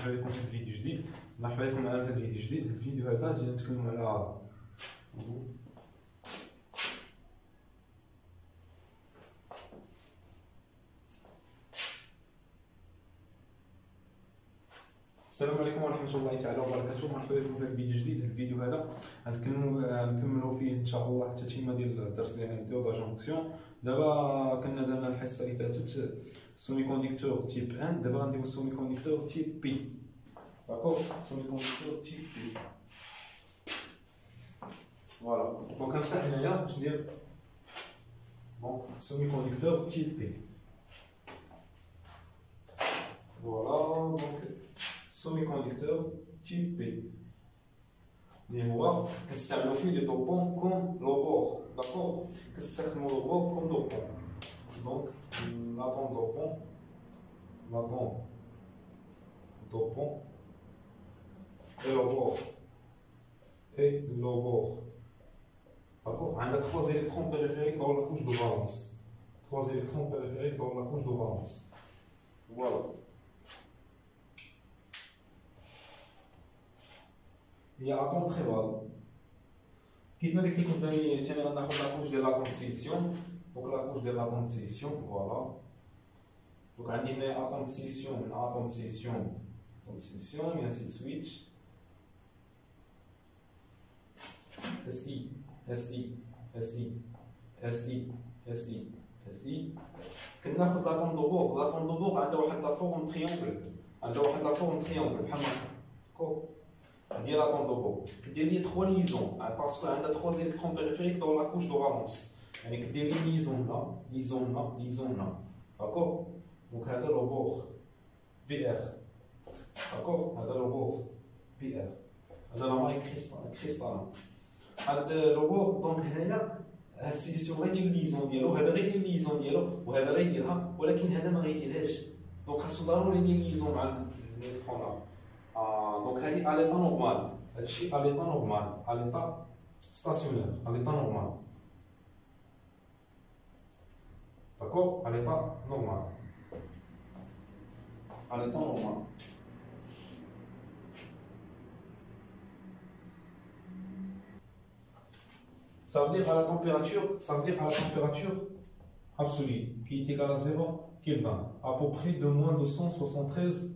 مرحبا بكم في فيديو جديد. مرحبا بكم معنا في فيديو جديد. الفيديو هذا جينا نتكلموا على السلام عليكم ورحمه الله تعالى وبركاته. مرحبا بكم في فيديو جديد. الفيديو هذا نكملوا فيه ان شاء الله التتمه ديال الدرس اللي غنديرو داجونكسيون. دابا كنا درنا الحصه اللي فاتت سومي كونديكتور تيب 1، دابا غنديرو سومي كونديكتور تيب بي. داكور، سومي كونديكتور تيب بي. فوالا، دونك نمسح هنايا باش ندير دونك سومي كونديكتور تيب بي. فوالا، دونك سومي كونديكتور تيب بي اللي هو كنستعملو فيه لي دوبون كوم لوبور. داكور، كنستخدمو لوبور كوم دوبون. دونك لاتون دوبون، لاتون دوبون et l'obor et l'obor. D'accord, on a 3 électrons périphériques dans la couche de valence. 3 électrons périphériques dans la couche de valence. Voilà. Il y a atome très bas. كيف ما قلت لكم ثاني غناخذ لا couche de l'atome de silicium. Donc la couche de l'atome de silicium, voilà. Donc عندي هنا atome de silicium, atome de silicium, atome de silicium, et ainsi de suite. SI, SI, SI, SI, SI, SI. كناخذ لاتوم دوبور. لاتوم دوبور عنده واحد لا فورم تريونغل، عنده واحد لا فورم تريونغل بحال هكا. داكور، هادي لاتوم دوبور. كدير لي 3 ليزون باسكو عندها 3 الكترون بيريفيريك دون لا كوش دو فالونس، يعني كدير لي ليزون لا، ليزون لا، ليزون لا. داكور، دونك هذا لوبور بي ار. داكور، هذا لوبور بي ار، هذا لا ماي كريستال. هاد لوبور دونك هنايا هاد السيليسيوم غيدير ليزون ديالو، هذا غيدير ليزون ديالو وهذا غيديرها، ولكن هذا ما غيديرهاش. دونك خاصو ضروري يدير ليزون مع الالكترون. دونك هادي على ليطا نورمال، هادشي على ليطا نورمال، على ليطا ستاسيونير، على ليطا نورمال. داكور، على ليطا نورمال، على ليطا نورمال. Ça veut dire à la température, ça veut dire à la température absolue qui est égale à 0 Kelvin, à peu près de moins de 173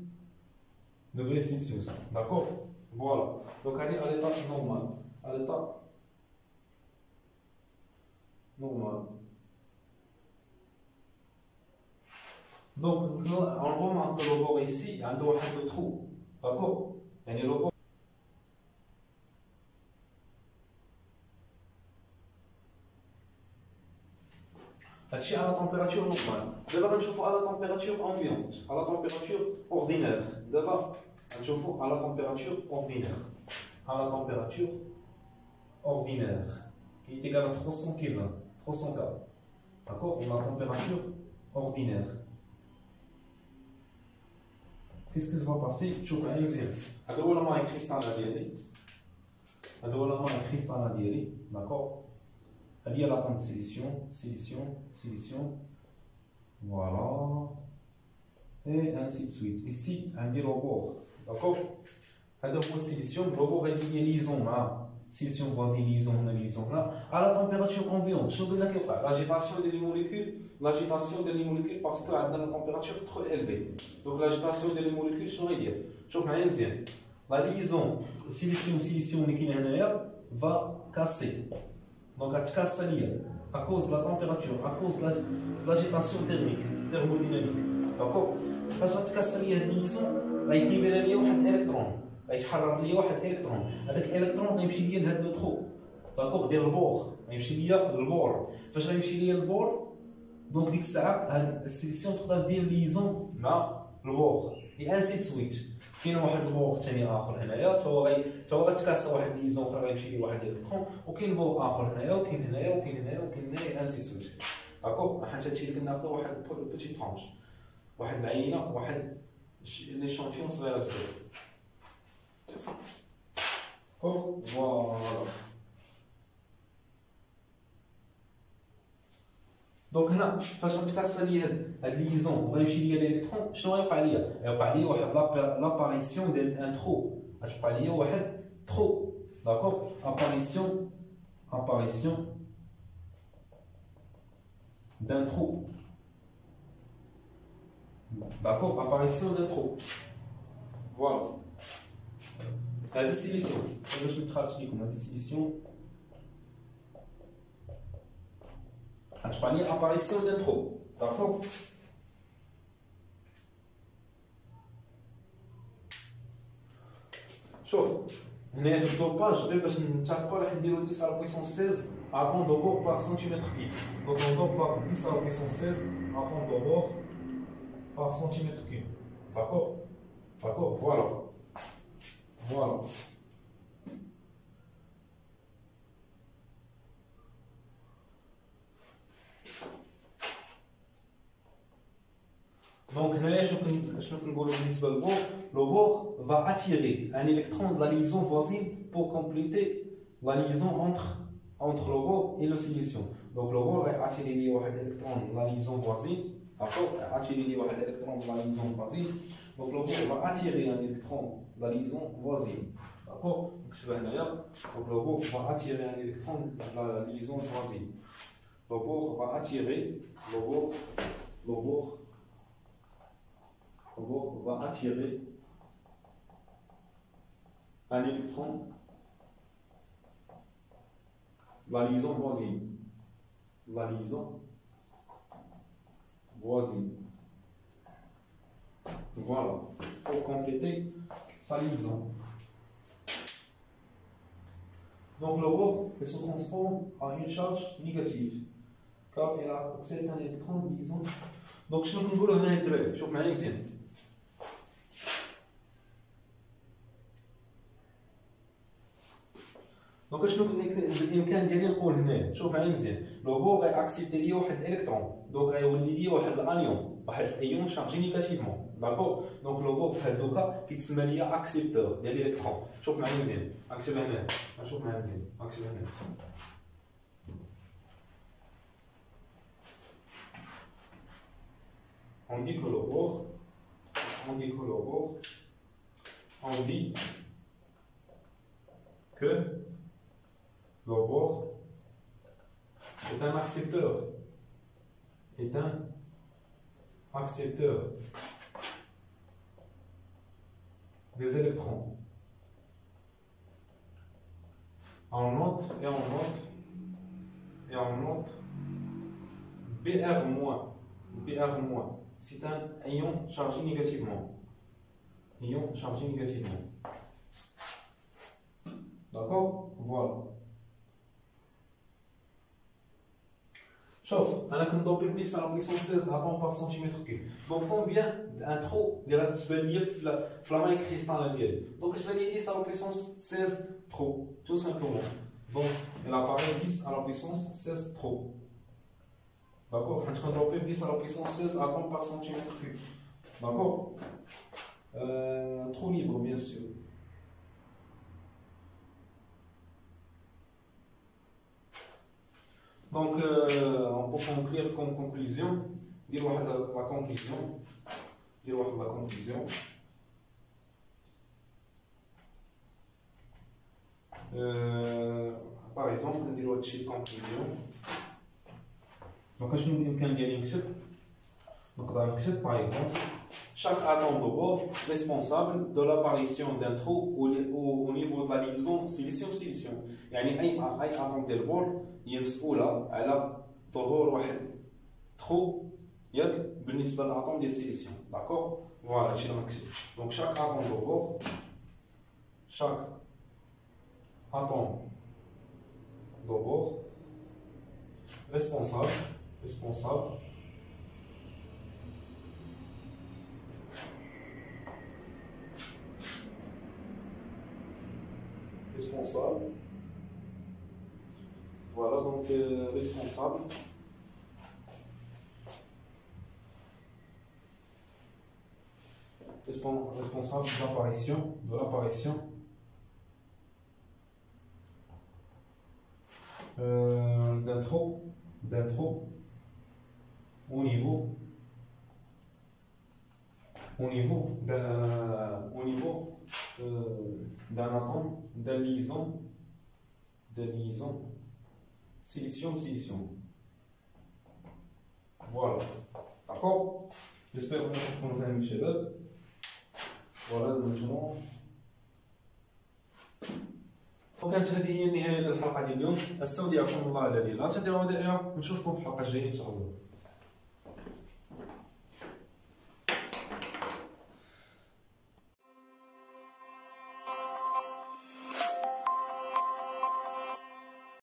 degrés Celsius. D'accord? Voilà. Donc elle est à l'état normal. À l'état normal. Donc on remarque que le bord ici, il y a un trou. D'accord? Il y a le bord. هادشي على température نورمال. دابا غنشوفو على température ambiante، على température ordinaire. دابا غنشوفو على température ordinaire، على température ordinaire qui est égale à 300 Kelvin, 300 K. D'accord, on a température ordinaire. Qu'est-ce qui va passer? شوف معايا مزيان. هذا هو الماء كريستال ديالي، هذا هو الماء كريستال ديالي. داكور، هذه هي لاتوم سيليسيوم، سيليسيوم، سيليسيوم. فوالا، et ainsi de suite. Ici عندي لوبور. داكور، هذا هو السيليسيوم. لوبور غيدير لي ليزون مع سيليسيوم فوازي، ليزون هنا، ليزون هنا، على température امبيونت. شنو قلنا كيوقع؟ لاجيتاسيون ديال لي موليكول، لاجيتاسيون ديال لي موليكول باسكو عندنا لا température ترو إلفي. دونك لاجيتاسيون ديال لي موليكول شنو غيدير؟ شوف معايا مزيان. لا ليزون سيليسيوم سيليسيوم اللي كاين هنايا فا كاسي. Donc, à cause de la température, à cause de l'agitation thermique, thermodynamique. D'accord? فاش غتكسر ليا هاد الليزون غيتليبيرا ليا واحد الالكترون، غيتحرر ليا واحد الالكترون. هذاك الالكترون غيمشي ليا لهاد لو ترو. داكوغ، ديال البور، غيمشي ليا للبور. فاش غيمشي ليا للبور، دونك ديك الساعه هاد السيليسيون تقدر دير ليزون مع البور، اي انسي سويت. كاين واحد البور ثاني اخر هنايا، تا هو غتكاسر واحد ليزون اخر، غيمشي ليه واحد الالكترون، وكاين بور اخر هنايا، وكاين هنايا، وكاين هنايا، وكاين هنايا، انسي سويت. داكوغ، حيت هادشي اللي كناخدو واحد بوتي ترونش، واحد العينه، واحد ليشونتيون صغيره بزاف. فوالا. دونك هنا فاش غتكسر لي هاد الليزون وغيمشي ليا الالكترون شنو غيوقع ليا؟ غيوقع ليا واحد لاباريسيون ديال ان ترو، غتوقع ليا واحد ترو. داكور، اباريسيون d'un trou. D'accord, apparition d'un trou. Voilà. La distillation. Je vais traduire comme la distillation. Je parle d'apparition d'un trou. D'accord. شوف هنا في الدوباج غير باش نتفقوا راح نديرو 10 على بويسونس 16 اتوم دوبور بار سنتيمتر كيوب. دونك نضرب بار 10 على بويسونس 16 اتوم دوبور بار سنتيمتر كيوب. داكور داكور فوالا فوالا. Donc, le bord va attirer un électron de la liaison voisine pour compléter la liaison entre le bord et le silicium. Donc, le bord va attirer l'électron de la liaison voisine. D'accord, attirer l'électron de la liaison voisine. Donc, le bord va attirer un électron de la liaison voisine. D'accord, donc le bord va attirer un électron de la liaison voisine. Le bord va attirer le bord va attirer un électron de la liaison voisine. La liaison voisine. Voilà, pour compléter sa liaison. Donc le bord se transforme en une charge négative car il accepte un électron de liaison. Donc je vais vous dire هنا شوف معايا مزيان. دونك شنو بالامكان ديالي نقول هنا؟ شوف معايا مزيان، لو بور غيأكسبتي ليا واحد الالكترون، دونك غيولي ليا واحد الانيون، واحد الايون شارجي نيجاتيفمون، داكور؟ دونك لو بور في هاد لوكا كيتسمى ليا اكسبتور ديال الالكترون. شوف معايا مزيان، غنكتبها هنا، غنشوف معايا مزيان، غنكتبها هنا. On dit que le bord, on dit que le bord est un accepteur des électrons. On note Br-, c'est un ion chargé négativement. D'accord? Voilà. شوف انا كنضرب 10 على بويسونس 16 اتوم بار سنتيمتر كيوب. دونك كومبيان ان ترو اللي راه تبان ليا في لا ماي كريستال ديالي. دونك تبان لي 10 على بويسونس 16 ترو تو سامبلومون. دونك il apparaît 10 à la puissance 16 trop. D'accord, حيت كنضرب 10 à la puissance 16 atomes par centimètre cube. D'accord, trop libre bien sûr. Donc on peut conclure comme conclusion, dire la conclusion. Par exemple, on dit la conclusion. Donc, je vais vous par exemple, chaque atome de bord responsable de l'apparition d'un trou au niveau de la liaison silicium-silicium. يعني أي atome ديال البور هي مسؤولة على ظهور واحد trou ياك بالنسبة للاتوم ديال السيليسيوم. داكور؟ فوالا هادشي اللي غنكتب. دونك chaque atome de bord, chaque atome de bord responsable voilà donc responsable de l'apparition d'un trou au niveau d'un atome, d'un liaison silicium. Voilà, d'accord. J'espère que vous avez compris, شباب. Voilà maintenant. وكانت هذه هي نهاية الحلقة ديال اليوم. استودعكم الله الذي لا تضيع ودائعه، ونشوفكم في الحلقة الجاية إن شاء الله.